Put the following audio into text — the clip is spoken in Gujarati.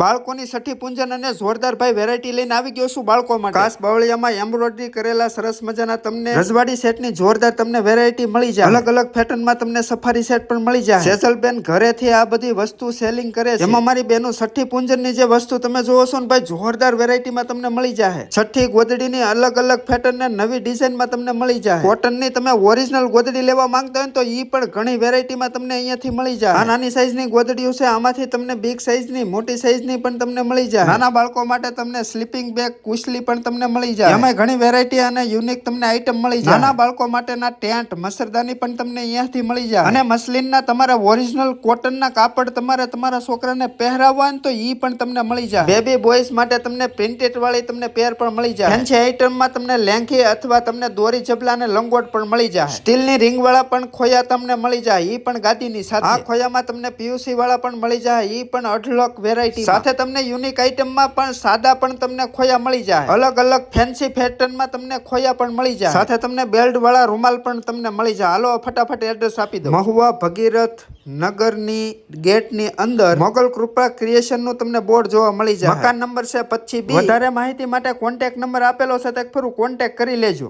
બાળકોની છઠ્ઠી પૂંજન અને જોરદાર ભાઈ વેરાયટી લઈને આવી ગયો છું બાળકો માટે. ખાસ બાવળિયામાં એમ્બ્રોઇડરી કરેલા સરસ મજાના તમને રજવાડી સેટની જોરદાર તમને વેરાયટી મળી જાય. અલગ અલગ પેટર્નમાં તમને સફારી સેટ પણ મળી જાય. સેજલબેન ઘરેથી આ બધી વસ્તુ સેલિંગ કરે છે. એમાં મારી બેનો છઠ્ઠી પૂંજનની જે વસ્તુ તમે જોવો છો ને ભાઈ જોરદાર વેરાયટીમાં તમને મળી જાય. છઠ્ઠી ગોદડીની અલગ અલગ પેટર્ન ને નવી ડિઝાઇનમાં તમને મળી જાય. કોટનની તમે ઓરિજિનલ ગોદડી લેવા માંગતા હોય તો ઈ પણ ઘણી વેરાયટીમાં તમને અહીંયાથી મળી જાય. આ નાની સાઈઝની ગોદડીઓ છે, આમાંથી તમને બિગ સાઈઝની મોટી સાઈઝની પણ તમને મળી જાય. નાના બાળકો માટે તમને સ્લીપિંગ બેગ કુશલી પણ તમને મળી જાય. એમાં ઘણી વેરાયટી અને યુનિક તમને આઈટમ મળી જાય. નાના બાળકો માટેના ટેન્ટ મસરદાની પણ તમને અહીંયાથી મળી જાય. અને મસલિનના તમારા ઓરિજિનલ કોટનના કાપડ તમારા છોકરાને પહેરાવવા હોય તો ઈ પણ તમને મળી જાય. બેબી બોયઝ માટે તમને પ્રિન્ટેડ વાળી તમને પેર પણ મળી જાય. ફેન્સી આઈટમમાં તમને લેંઘી અથવા તમને દોરી જબલા અને લંગોટ પણ મળી જાય. સ્ટીલની રિંગ વાળા પણ ખોયા તમને મળી જાય. ઈ પણ ગાદીની સાથે. આ ખોયામાં તમને પીયુસી વાળા પણ મળી જાય. ઈ પણ અઢળક વેરાયટી સાથે તમને યુનિક આઈટમમાં પણ સાદા પણ તમને ખોયા મળી જાય. અલગ અલગ ફેન્સી પેટર્નમાં તમને ખોયા પણ મળી જાય. સાથે તમને બેલ્ટ વાળા રૂમાલ પણ તમને મળી જાય. હાલો ફટાફટ એડ્રેસ આપી દો. મહુવા ભગીરથ નગરની ગેટની અંદર મોગલ કૃપા ક્રિએશન નું તમને બોર્ડ જોવા મળી જાય. મકાન નંબર છે 25B. વધારે માહિતી માટે કોન્ટેક્ટ નંબર આપેલો છે તે ફરું કોન્ટેક્ટ કરી લેજો.